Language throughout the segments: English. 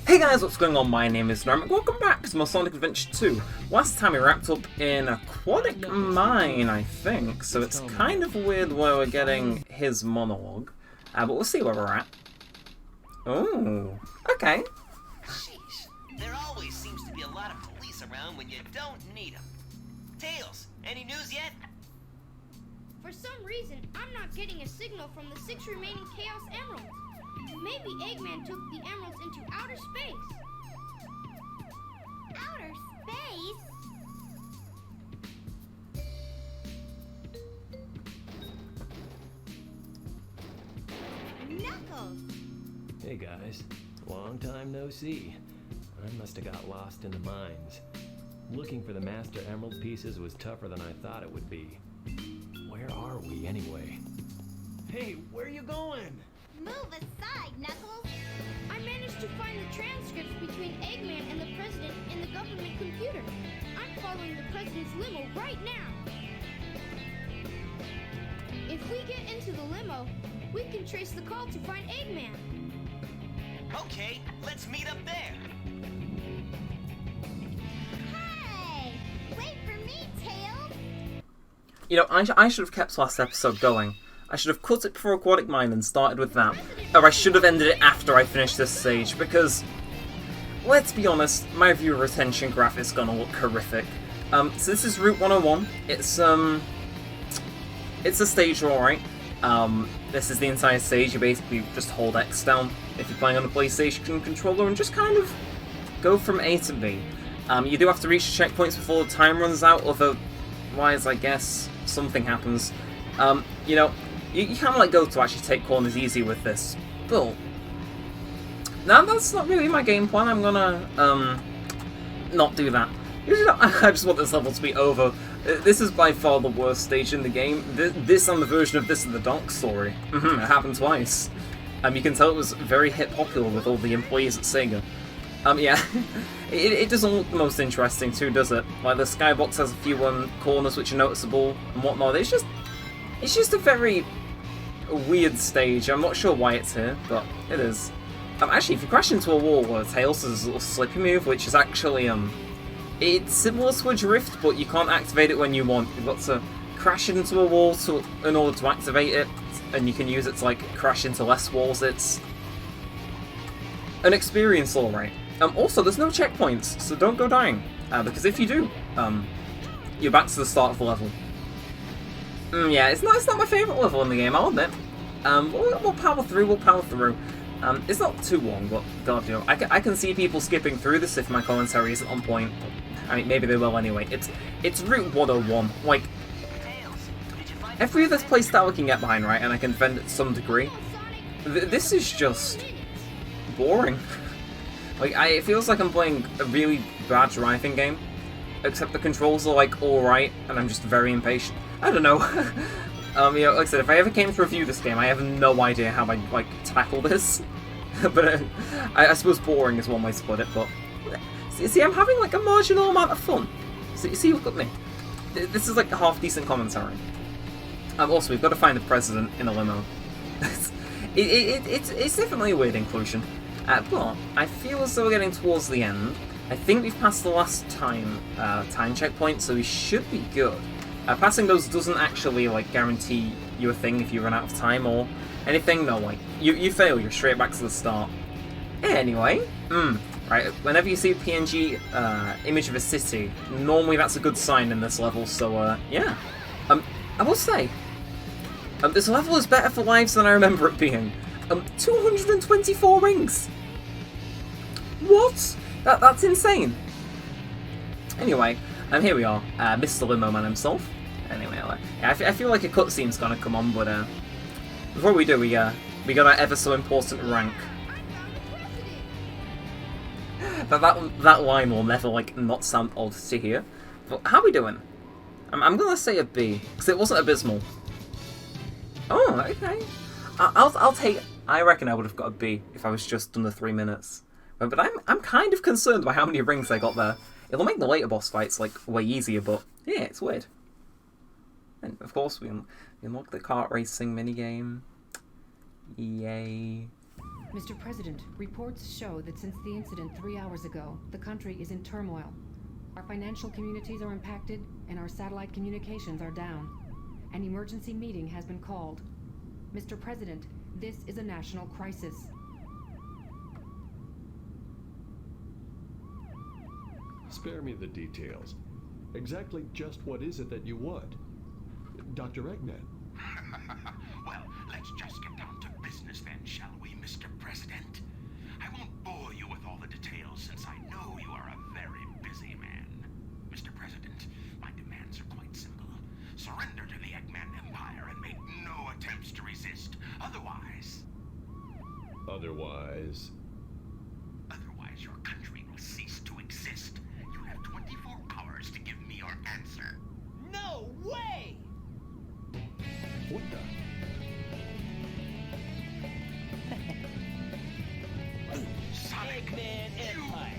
Hey guys, what's going on? My name is Neremik. Welcome back to more Sonic Adventure 2. Last time we wrapped up in Aquatic Mine, I think, so it's kind of weird where we're getting his monologue, but we'll see where we're at. Oh, okay. Sheesh, there always seems to be a lot of police around when you don't need them. Tails, any news yet? For some reason, I'm not getting a signal from the 6 remaining Chaos Emeralds. Maybe Eggman took the emeralds into outer space. Outer space? Knuckles! Hey guys, long time no see. I must have got lost in the mines. Looking for the Master Emerald pieces was tougher than I thought it would be. Where are we anyway? Hey, where are you going? Move aside, Knuckles! I managed to find the transcripts between Eggman and the President in the government computer. I'm following the President's limo right now. If we get into the limo, we can trace the call to find Eggman. Okay, let's meet up there. Hey! Wait for me, Tails! You know, I should have kept last episode going. I should have cut it before Aquatic Mine and started with that. Or I should have ended it after I finished this stage, because, let's be honest, my viewer retention graph is gonna look horrific. So this is Route 101. It's a stage, alright. This is the entire stage. You basically just hold X down if you're playing on a PlayStation controller and just kind of go from A to B. You do have to reach the checkpoints before the time runs out, otherwise, I guess, something happens. You know, you can't let go to actually take corners easy with this, but now that's not really my game plan. I'm gonna not do that. Usually, I just want this level to be over. This is by far the worst stage in the game. This and the version of this in the Dark Story. It happened twice. You can tell it was very hit popular with all the employees at Sega. Yeah, it doesn't look the most interesting too, does it? Like, the skybox has a few corners which are noticeable and whatnot. It's just a very weird stage. I'm not sure why it's here, but it is. Actually, if you crash into a wall, Tails does a little slippy move, which is actually, it's similar to a drift, but you can't activate it when you want. You've got to crash into a wall in order to activate it, and you can use it to, like, crash into less walls. It's an experience, alright. Also, there's no checkpoints, so don't go dying, because if you do, you're back to the start of the level. Yeah, it's not my favourite level in the game, I'll admit. We'll power through, it's not too long, but God, you know, I can see people skipping through this if my commentary isn't on point. I mean, maybe they will anyway. It's Route 101, like, every other place that we can get behind, right, and I can defend it to some degree. This is just boring. Like, it feels like I'm playing a really bad driving game, except the controls are, like, alright, and I'm just very impatient. I don't know. You know, like I said, if I ever came to review this game, I have no idea how I, like, tackle this. But I suppose boring is one way to put it, but see, I'm having, like, a marginal amount of fun. See, look at me. This is, like, a half-decent commentary. Also, we've got to find the President in a limo. It's definitely a weird inclusion. But I feel as though we're getting towards the end. I think we've passed the last time checkpoint, so we should be good. Passing those doesn't actually, like, guarantee you a thing if you run out of time or anything. No, like, you fail, you're straight back to the start. Anyway, right, whenever you see a PNG image of a city, normally that's a good sign in this level, so, yeah. I will say, this level is better for lives than I remember it being. 224 rings! What? That's insane! Anyway, here we are, Mr. Limo Man himself. Anyway, yeah, I feel like a cutscene's gonna come on, but before we do, we got our ever so important rank. That line will never, like, not sound odd to hear. But how are we doing? I'm gonna say a B, because it wasn't abysmal. Oh, okay. I'll take. I reckon I would have got a B if I was just under 3 minutes. But I'm kind of concerned by how many rings I got there. It'll make the later boss fights, like, way easier, but yeah, it's weird. And of course, we unlock the kart racing minigame. Yay. Mr. President, reports show that since the incident 3 hours ago, the country is in turmoil. Our financial communities are impacted, and our satellite communications are down. An emergency meeting has been called. Mr. President, this is a national crisis. Spare me the details. Exactly just what is it that you want? Dr. Eggman. Well, let's just get down to business then, shall we, Mr. President? I won't bore you with all the details since I know you are a very busy man. Mr. President, my demands are quite simple. Surrender to the Eggman Empire and make no attempts to resist. Otherwise, your country will cease to exist. You have 24 hours to give me your answer. No way! What the? Sonic, Eggman Empire.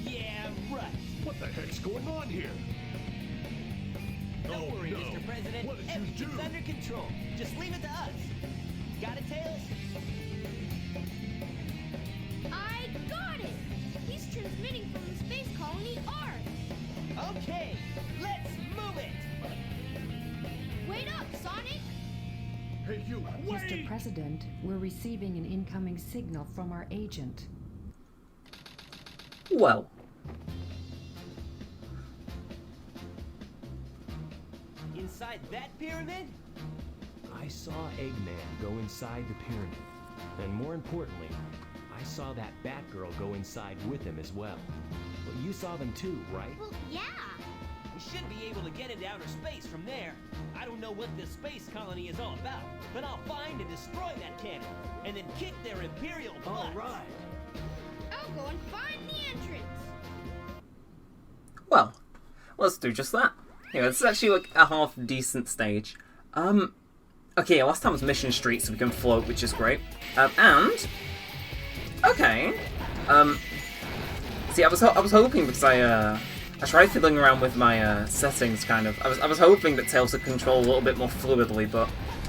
Yeah, right. What the heck's going on here? Don't Oh, worry, no. Mr. President. What did you Everything's do? under control. Just leave it to us. Got it, Tails? I got it! He's transmitting from the space colony Ark! Okay, let's move it! Wait up, Sonic! Hey, you, Mr. wait! President, we're receiving an incoming signal from our agent. Well. Inside that pyramid? I saw Eggman go inside the pyramid. And more importantly, I saw that Batgirl go inside with him as well. Well, you saw them too, right? Well, yeah! We should be able to get into outer space from there. I don't know what this space colony is all about, but I'll find and destroy that cannon, and then kick their Imperial butts. All right. I'll go and find the entrance! Well, let's do just that. Yeah, this is actually like a half decent stage. Okay, last time was Mission Street, so we can float, which is great. Okay. See, I was hoping, because I tried fiddling around with my settings, kind of. I was hoping that Tails would control a little bit more fluidly, but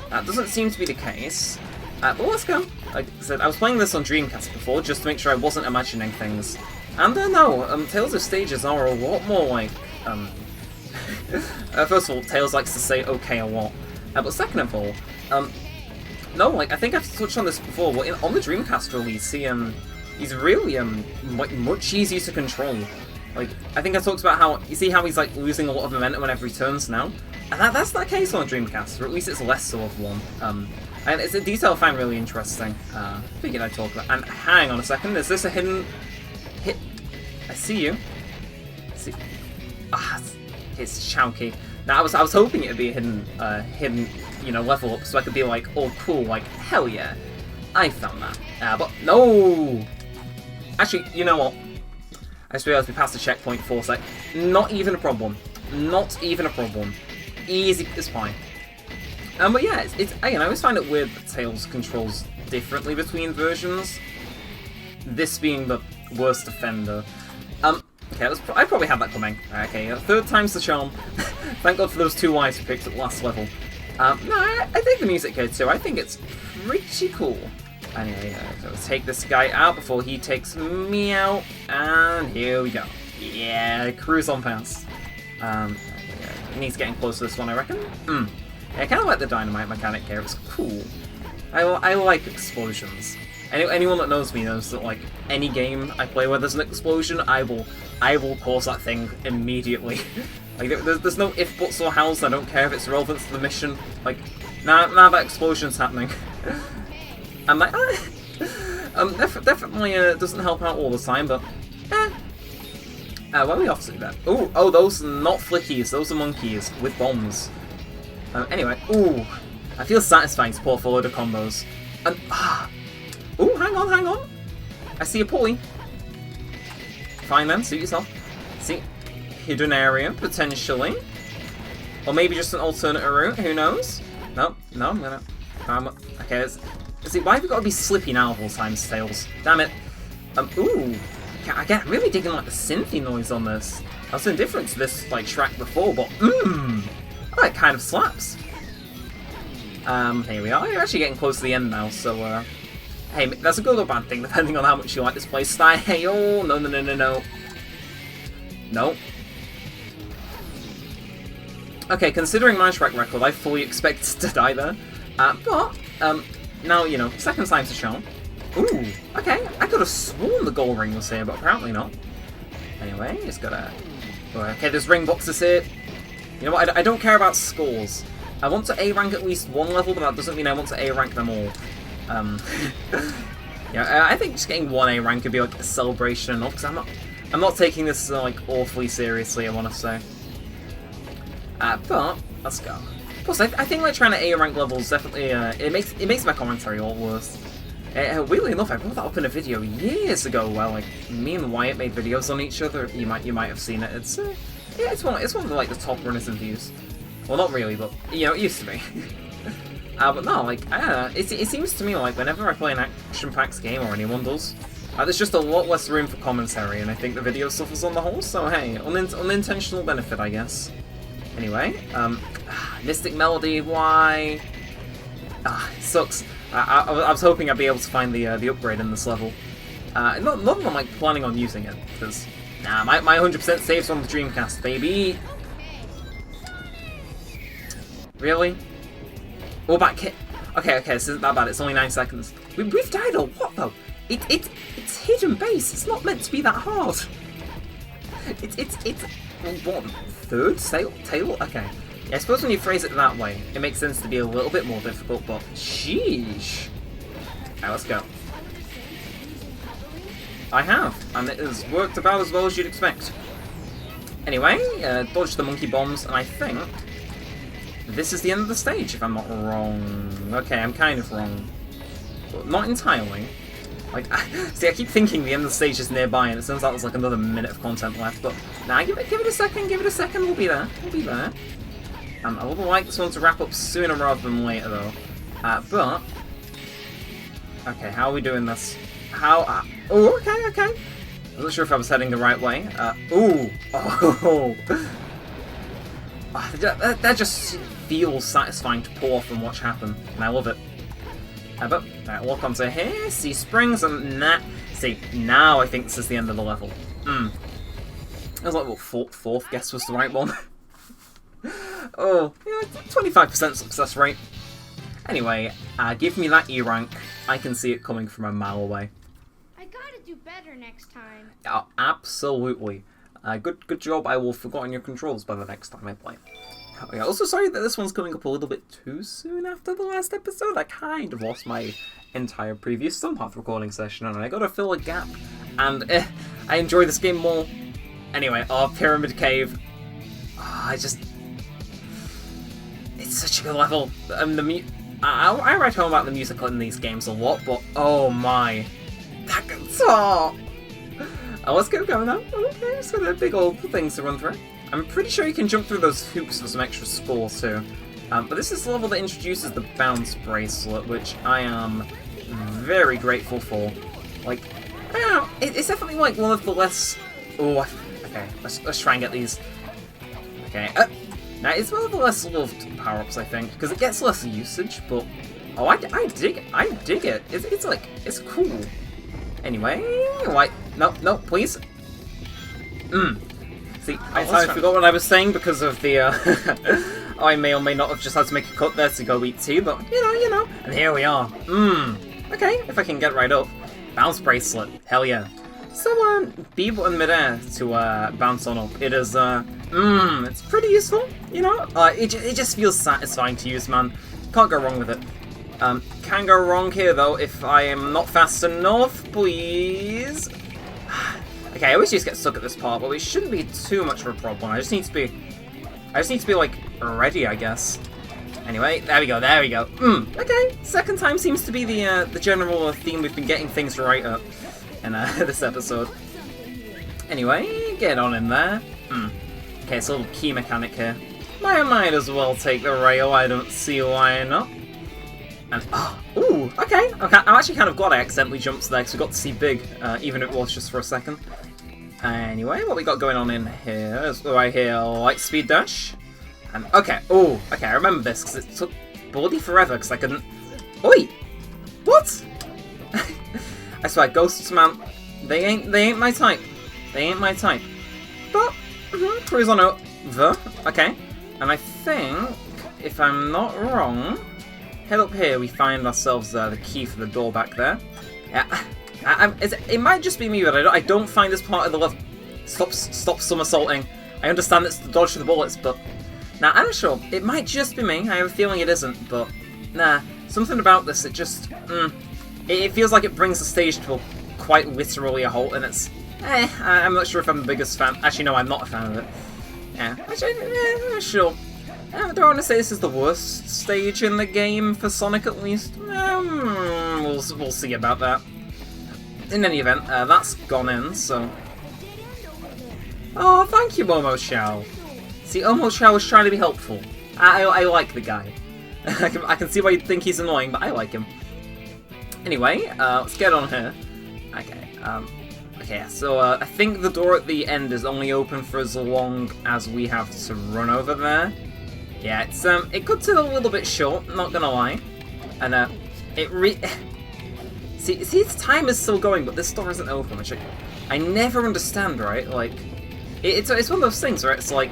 that doesn't seem to be the case. But let's go. Like I said, I was playing this on Dreamcast before, just to make sure I wasn't imagining things. And no, Tails' stages are a lot more like, first of all, Tails likes to say okay a lot. But second of all, no, like, I think I've touched on this before, but on the Dreamcast release, he's really, like, much easier to control. Like, I think I talked about how, you see how he's, like, losing a lot of momentum whenever he turns now? And that's not the case on the Dreamcast, or at least it's less so of one. And it's a detail I find really interesting. Figured I'd talk about. And hang on a second, is this a hidden hit? I see you. It's Chowky. Now, I was hoping it'd be a hidden, you know, level up, so I could be like, oh, cool, like, hell yeah, I found that. But no! Actually, you know what? I just realized we passed the checkpoint for a sec. Not even a problem. Not even a problem. Easy as pie. But yeah, it's again, I always find it weird that Tails controls differently between versions. This being the worst offender. Okay, I probably had that coming. Okay, third time's the charm. Thank God for those 2 lives we picked at the last level. No, I think the music here too. I think it's pretty cool. Anyway, so let's take this guy out before he takes me out. And here we go. Yeah, cruise on past. It needs getting close to this one, I reckon. Yeah, I kind of like the dynamite mechanic here. It's cool. I like explosions. Anyone that knows me knows that, like, any game I play where there's an explosion, I will cause that thing immediately. Like, there's no if, buts, or hows. I don't care if it's relevant to the mission. Like, now that explosion's happening. I'm like, definitely doesn't help out all the time, but where are we off to then? Oh, those are not flickies. Those are monkeys with bombs. Anyway, I feel satisfying to pull off a load of combos. And hang on. I see a pulley. Fine then, suit yourself. See, hidden area, potentially. Or maybe just an alternate route, who knows? No, I'm gonna... okay, see, why have you got to be slippy now of all times, Tails? Damn it. I get really digging, like, the synthy noise on this. I was indifferent to this, like, track before, but, that kind of slaps. Here we are. You're actually getting close to the end now, so, Hey, that's a good or bad thing, depending on how much you like this place. Hey, oh, no, no, no, no, no. No. Okay, considering my track record, I fully expected to die there. But, now, you know, second time's a charm. Ooh, okay, I could have sworn the gold ring was here, but apparently not. Anyway, just gotta... Okay, there's ring boxes here. You know what, I don't care about scores. I want to A-rank at least one level, but that doesn't mean I want to A-rank them all. Yeah, I think just getting one A rank could be like a celebration enough, because I'm not taking this like awfully seriously, I want to say. But let's go. Plus, I think like trying to A rank levels definitely it makes my commentary all worse. Weirdly enough, I brought that up in a video years ago where like me and Wyatt made videos on each other. You might have seen it. It's yeah, it's one of like the top runners in views. Well, not really, but you know, it used to be. But no, like, it seems to me like whenever I play an action-packed game, or anyone does, there's just a lot less room for commentary, and I think the video suffers on the whole, so hey, unintentional benefit, I guess. Anyway, Mystic Melody, why? It sucks. I was hoping I'd be able to find the upgrade in this level. Not that I'm like planning on using it, because, nah, my 100% saves on the Dreamcast, baby! Really? Oh, back hit. Okay, this isn't that bad. It's only 9 seconds. We've died a lot, though. It's hidden base. It's not meant to be that hard. It's what, third tail? Okay. Yeah, I suppose when you phrase it that way, it makes sense to be a little bit more difficult. But sheesh. Okay, let's go. I have, and it has worked about as well as you'd expect. Anyway, dodge the monkey bombs, and I think this is the end of the stage, if I'm not wrong. Okay, I'm kind of wrong. But not entirely. Like, see, I keep thinking the end of the stage is nearby, and it turns out there's like another minute of content left, but nah, give it a second, we'll be there. I would like this one to wrap up sooner rather than later, though. But... Okay, how are we doing this? Oh, okay. I wasn't sure if I was heading the right way. That just feels satisfying to pull off and watch happen, and I love it. But, right, walk onto here, see springs, and see, now I think this is the end of the level. I was like, well, fourth guess was the right one. Oh, yeah, 25% success rate. Anyway, give me that E rank. I can see it coming from a mile away. I gotta do better next time. Oh, absolutely. Good job. I will have forgotten your controls by the next time I play. Okay, also sorry that this one's coming up a little bit too soon after the last episode. I kind of lost my entire previous Sunpath recording session, and I gotta fill a gap. And I enjoy this game more. Anyway, Pyramid Cave. It's such a good level. I write home about the music in these games a lot, but oh my, that guitar! Let's get going now. Okay, just got a big old things to run through. I'm pretty sure you can jump through those hoops for some extra score too. But this is the level that introduces the bounce bracelet, which I am very grateful for. Like, I don't know, it's definitely like one of the less... Oh, okay, let's try and get these. Okay, now it's one of the less loved power-ups, I think, because it gets less usage, but... Oh, I dig it. It's like, it's cool. Anyway, like, no, please. See, I forgot what I was saying because of the, I may or may not have just had to make a cut there to go eat tea, but, you know, and here we are. Okay, if I can get right up. Bounce bracelet, hell yeah. So, B button midair to, bounce on up. It is, it's pretty useful, you know? It just feels satisfying to use, man. Can't go wrong with it. Can go wrong here, though, if I am not fast enough, please. Okay, I always just get stuck at this part, but it shouldn't be too much of a problem. I just need to be, like, ready, I guess. Anyway, there we go. Okay, second time seems to be the general theme we've been getting things right at in this episode. Anyway, get on in there. Okay, it's a little key mechanic here. Might as well take the rail, I don't see why not. And, okay. I'm actually kind of glad I accidentally jumped there, because we got to see Big, even if it was just for a second. Anyway, what we got going on in here is right here, Lightspeed Dash. And, okay, I remember this, because it took bloody forever, because I couldn't... Oi! What? I swear, ghosts, man, they ain't my type. They ain't my type. But, cruise on over. Okay. And I think, if I'm not wrong, head up here, we find ourselves the key for the door back there. Yeah, it might just be me, but I don't find this part of the level. Stop somersaulting. I understand it's to dodge the bullets, but nah, I'm not sure. It might just be me. I have a feeling it isn't, but nah, something about this. It just it feels like it brings the stage to quite literally a halt, and it's I'm not sure if I'm the biggest fan. Actually, no, I'm not a fan of it. Yeah, actually, I'm not sure. I don't want to say this is the worst stage in the game for Sonic, at least. We'll see about that. In any event, that's gone in, so... Oh, thank you, Momo Shao. See, Momo Shao was trying to be helpful. I like the guy. I can see why you'd think he's annoying, but I like him. Anyway, let's get on here. Okay, okay, so I think the door at the end is only open for as long as we have to run over there. Yeah, it cuts it a little bit short, not gonna lie. And see, its time is still going, but this door isn't open, which I never understand, right? Like, it's one of those things where it's like,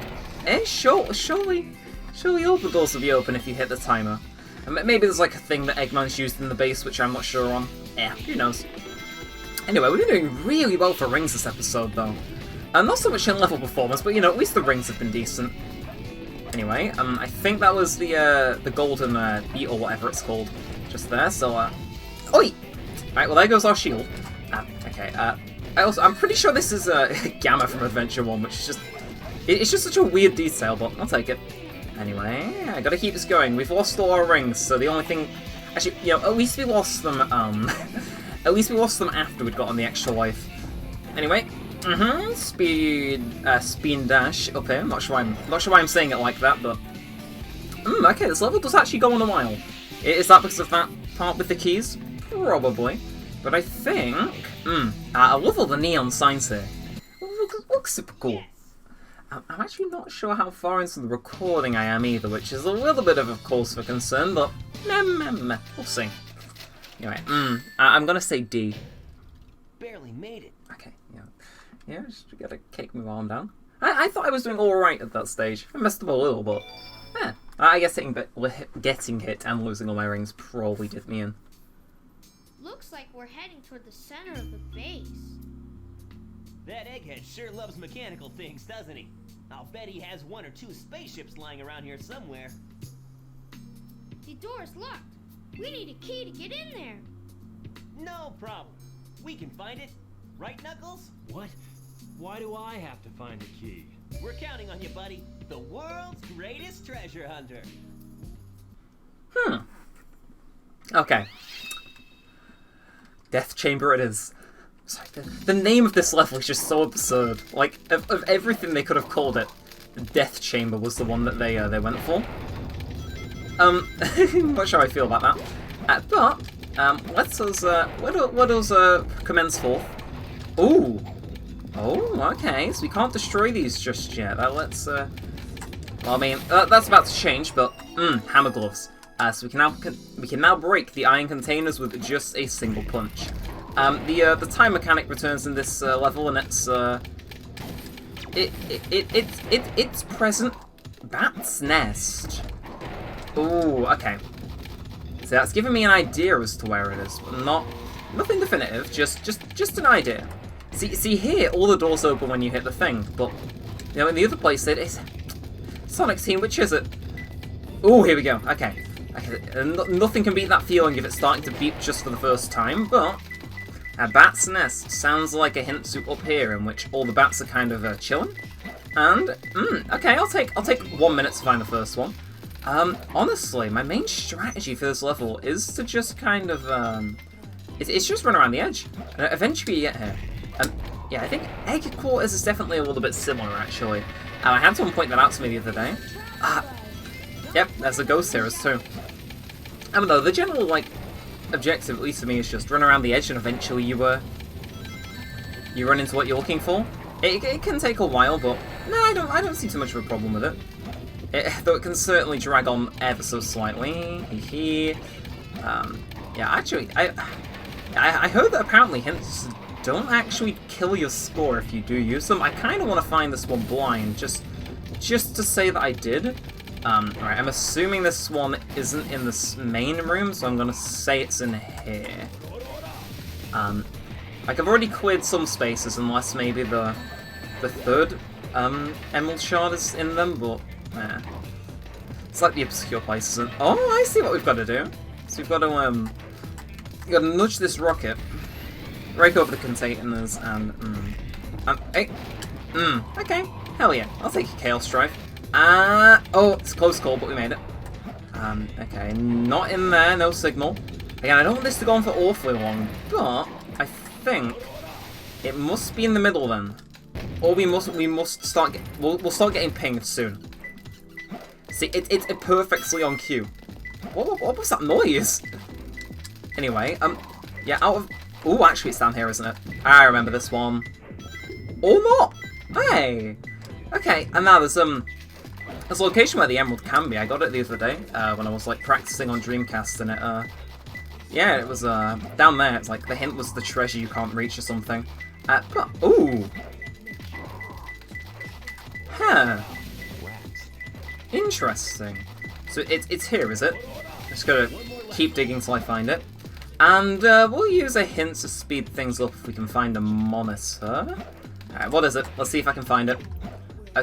surely all the doors will be open if you hit the timer. And maybe there's like a thing that Eggman's used in the base, which I'm not sure on. Yeah, who knows. Anyway, we've been doing really well for rings this episode, though. Not so much in level performance, but you know, at least the rings have been decent. Anyway, I think that was the golden beetle, whatever it's called, just there. So, oi! Right, well there goes our shield. Okay. I'm pretty sure this is Gamma from Adventure 1, which is just it's just such a weird detail, but I'll take it. Anyway, I gotta keep this going. We've lost all our rings, so the only thing, actually, you know, at least we lost them. At least we lost them after we'd gotten the extra life. Anyway. Speed dash up here. Not sure why I'm saying it like that, but okay, this level does actually go on a while. Is that because of that part with the keys? Probably, but I think I love all the neon signs here. Looks super cool. I'm actually not sure how far into the recording I am either, which is a little bit of a cause for concern, but we'll see. Anyway, I'm gonna say D. Barely made it. Okay, yeah. Yeah, just gotta kick my arm down. I thought I was doing alright at that stage. I messed up a little, but I guess getting hit and losing all my rings probably did me in. Looks like we're heading toward the center of the base. That egghead sure loves mechanical things, doesn't he? I'll bet he has 1 or 2 spaceships lying around here somewhere. The door is locked. We need a key to get in there. No problem. We can find it. Right, Knuckles? What? Why do I have to find a key? We're counting on you, buddy. The world's greatest treasure hunter. Okay. Death Chamber it is. Sorry, the name of this level is just so absurd. Like, of everything they could have called it, the Death Chamber was the one that they went for. Not sure how I feel about that. But let us commence forth. Ooh. Oh, okay. So we can't destroy these just yet. Let's. Well, I mean, that's about to change. But hammer gloves. So we can now break the iron containers with just a single punch. The time mechanic returns in this level, and it's present. Bat's nest. Ooh, okay. So that's giving me an idea as to where it is, but nothing definitive. Just an idea. See here, all the doors open when you hit the thing, but you know in the other place it is. Sonic Team, which is it? Ooh, here we go. Okay. Nothing can beat that feeling of it starting to beep just for the first time, but a bat's nest sounds like a hint to up here, in which all the bats are kind of chilling. And okay, I'll take 1 minute to find the first one. Honestly, my main strategy for this level is to just kind of it's just run around the edge, and eventually you get here. Yeah, I think Egg Quarters is definitely a little bit similar actually. I had someone point that out to me the other day. Yep, there's a ghost here too. I don't know, the general, like, objective, at least for me, is just run around the edge and eventually you run into what you're looking for. It can take a while, but no, I don't see too much of a problem with it. Though it can certainly drag on ever so slightly. Yeah, actually, I heard that apparently hints don't actually kill your score if you do use them. I kind of want to find this one blind, just to say that I did. Alright, I'm assuming this one isn't in this main room, so I'm gonna say it's in here. Like, I've already cleared some spaces, unless maybe the third emerald shard is in them, but it's like the obscure places. And oh, I see what we've got to do. So we've got to nudge this rocket, break over the containers, and hey, okay, hell yeah, I'll take a Chaos Drive. Oh, it's a close call, but we made it. Okay, not in there, no signal. Again, I don't want this to go on for awfully long, but I think it must be in the middle then. Or we must start we'll start getting pinged soon. See, it's perfectly on cue. What was that noise? Anyway, yeah, out of... Ooh, actually it's down here, isn't it? I remember this one. Or not! Hey! Okay, and now there's a location where the emerald can be. I got it the other day, when I was, like, practicing on Dreamcast, and it, yeah, it was, down there. It's like, the hint was the treasure you can't reach or something. But, ooh! Huh. Interesting. So it's here, is it? Just gotta keep digging till I find it. And we'll use a hint to speed things up if we can find a monitor. Alright, what is it? Let's see if I can find it.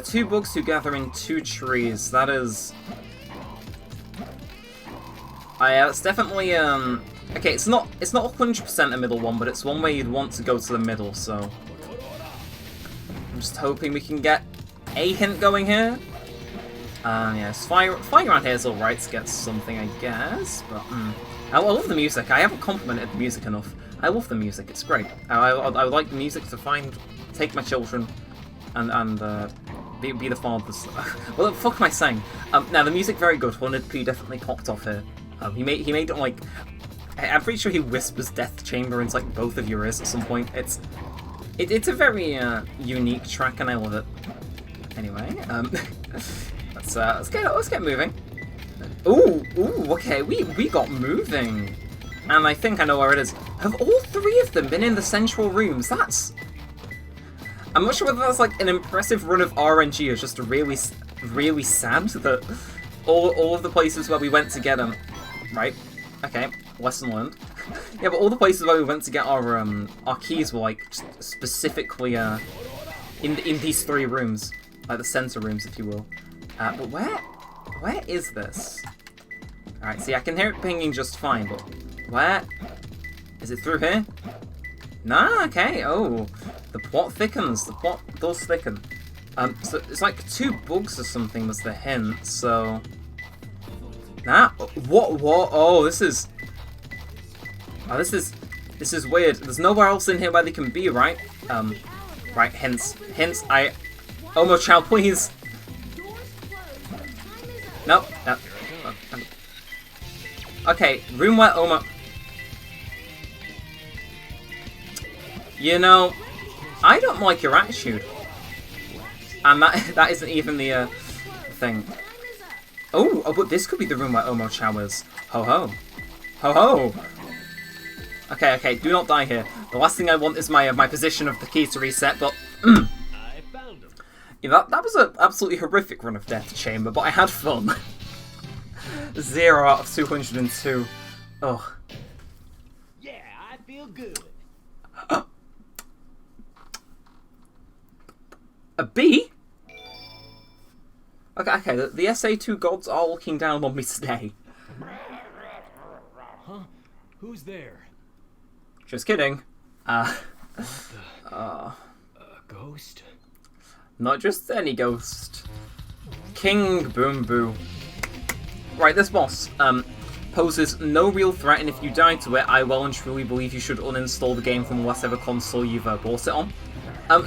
2 bugs who gather in 2 trees. That is... yeah, it's definitely, okay, it's not 100% a middle one, but it's one where you'd want to go to the middle, so... I'm just hoping we can get a hint going here. Yes, flying around here is alright to get something, I guess, but, I love the music. I haven't complimented the music enough. I love the music, it's great. I would like the music to take my children, and be the fathers. Well, fuck am I saying? Now, the music very good. 100p definitely popped off here. He made it, like, I'm pretty sure he whispers Death Chamber into, like, both of your ears at some point. It's a very, unique track, and I love it. Anyway, let's get moving. Ooh, okay, we got moving. And I think I know where it is. Have all 3 of them been in the central rooms? I'm not sure whether that's like an impressive run of RNG or just really, really sad that all of the places where we went to get them, right? Okay, lesson learned. Yeah, but all the places where we went to get our keys were like specifically in these 3 rooms, like the center rooms, if you will. But where is this? Alright, see, I can hear it pinging just fine, but where? Is it through here? Nah, okay, oh. The plot thickens, the plot does thicken. So it's like 2 bugs or something was the hint, so... Nah, what, oh, this is... Oh, this is weird. There's nowhere else in here where they can be, right? Right, hints, Omo Chow, please! Nope, no. Okay, room where Omo... You know, I don't like your attitude. And that isn't even the thing. Oh, but this could be the room where Omo Chow is. Ho ho. Ho ho! Okay, do not die here. The last thing I want is my position of the key to reset, but... I found him. Yeah, that was an absolutely horrific run of Death Chamber, but I had fun. 0 out of 202. Oh. Yeah, I feel good. A B? Okay, the SA2 gods are looking down on me today. Huh? Who's there? Just kidding. A ghost? Not just any ghost. King Boom Boo. Right, this boss poses no real threat, and if you die to it, I well and truly believe you should uninstall the game from whatever console you've bought it on.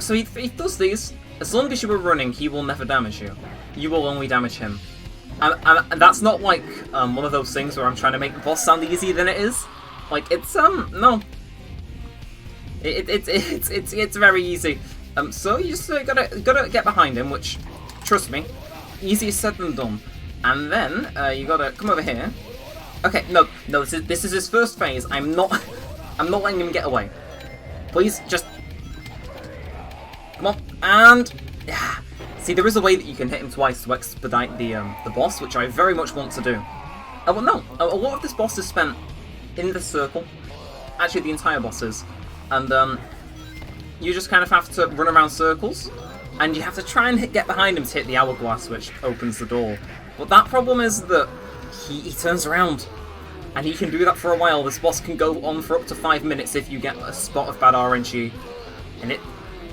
So he does these. As long as you are running, he will never damage you. You will only damage him. And that's not like one of those things where I'm trying to make the boss sound easier than it is. Like, it's no. It's very easy. So you just gotta get behind him, which, trust me, easier said than done. And then you gotta come over here. Okay, no, this is his first phase. I'm not I'm not letting him get away. Please, just... Come on, and... Yeah. See, there is a way that you can hit him twice to expedite the boss, which I very much want to do. Well, no, a lot of this boss is spent in the circle. Actually, the entire boss is. And, you just kind of have to run around circles, and you have to try and get behind him to hit the hourglass, which opens the door. But that problem is that he turns around, and he can do that for a while. This boss can go on for up to 5 minutes if you get a spot of bad RNG. And it,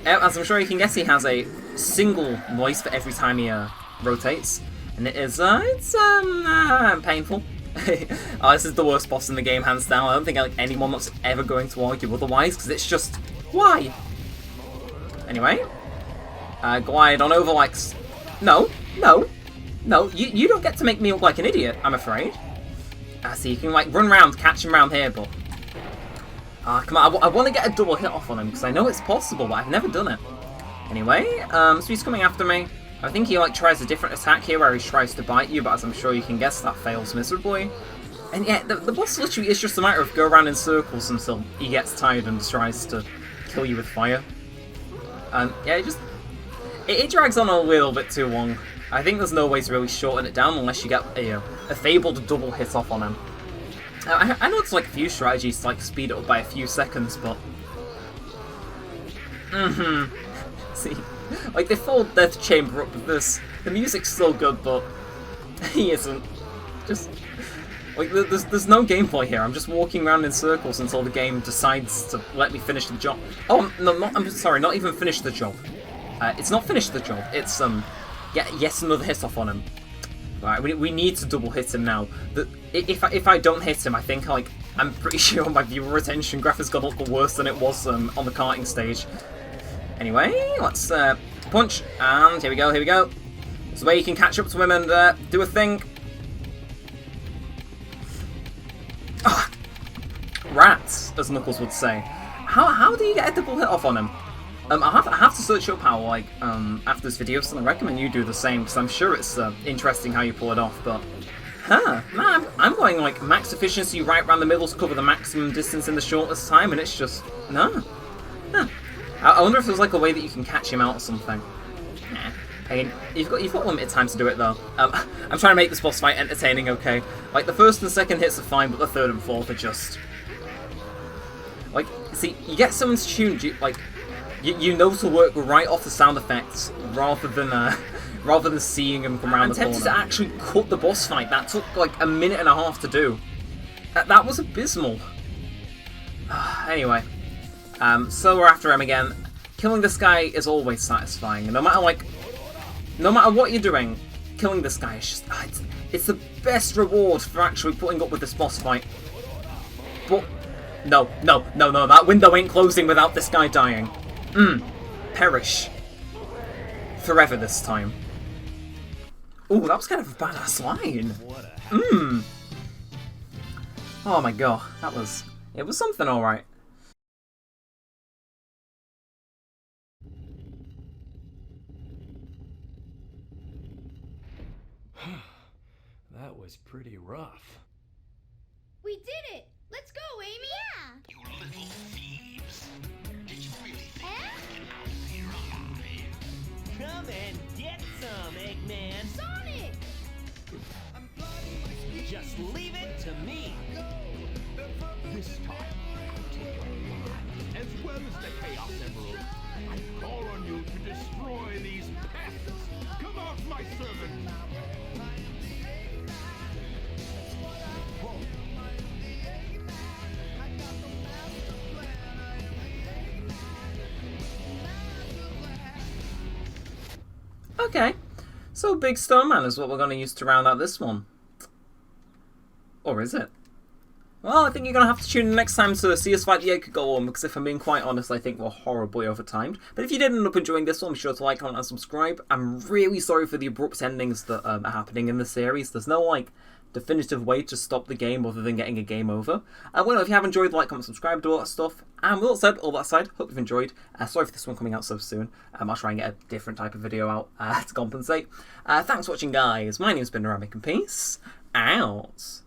as I'm sure you can guess, he has a single noise for every time he rotates, and it is painful. This is the worst boss in the game, hands down. I don't think anyone that's ever going to argue otherwise, because it's just why. Anyway, glide on over like no, you don't get to make me look like an idiot, I'm afraid. So you can like run around, catch him around here, but come on, I want to get a double hit off on him because I know it's possible, but I've never done it. Anyway, so he's coming after me. I think he like tries a different attack here where he tries to bite you, but as I'm sure you can guess, that fails miserably. And yeah, the boss literally is just a matter of go around in circles until he gets tired and tries to kill you with fire. Yeah, it drags on a little bit too long. I think there's no way to really shorten it down unless you get a fabled double hit off on him. I know it's like a few strategies to like speed it up by a few seconds, but see, like they fold Death Chamber up with this. The music's still good, but he isn't. Just like there's no gameplay here. I'm just walking around in circles until the game decides to let me finish the job. Oh no, I'm sorry, not even finish the job. It's not finish the job. It's yes, another hit off on him. Right, we need to double hit him now. If I don't hit him, I think I'm pretty sure my viewer retention graph is gonna look worse than it was on the karting stage. Anyway, let's punch, and here we go. There's a way you can catch up to him and do a thing. Rats, as Knuckles would say. How do you get a double hit off on him? I have to search up how, after this video, so I recommend you do the same, because I'm sure it's interesting how you pull it off, but... man, I'm going, max efficiency right around the middle to cover the maximum distance in the shortest time, and it's just... no. I wonder if there's, a way that you can catch him out or something. Nah. I mean, you've got limited time to do it, though. I'm trying to make this boss fight entertaining, okay? The first and second hits are fine, but the third and fourth are just... see, you get someone's tune, you know to work right off the sound effects rather than seeing them come around the corner. I'm tempted to actually cut the boss fight. That took a minute and a half to do. That was abysmal. Anyway, so we're after him again. Killing this guy is always satisfying, and no matter what you're doing, killing this guy is just it's the best reward for actually putting up with this boss fight. But no, that window ain't closing without this guy dying. Perish. Forever this time. Ooh, that was kind of a badass line. Oh my god, it was something alright. That was pretty rough. We did it! Let's go, Amy! Yeah! You little thieves. Did you really think Come and get some, Eggman. Sonic! Just leave it to me. this time I'll take your life as well as the Chaos Emerald? I call on you to destroy these pests. Come out, my servant! Okay, so Big Stone Man is what we're going to use to round out this one. Or is it? Well, I think you're going to have to tune in next time to see us fight the Egg Golem, because if I'm being quite honest, I think we're horribly overtimed. But if you did end up enjoying this one, be sure to like, comment, and subscribe. I'm really sorry for the abrupt endings that are happening in the series. There's no, definitive way to stop the game other than getting a game over. Well, if you have enjoyed, like, comment, subscribe, do all that stuff. And with all that said, hope you've enjoyed. Sorry for this one coming out so soon. I'll try and get a different type of video out to compensate. Thanks for watching, guys. My name's been Neremik, and peace out.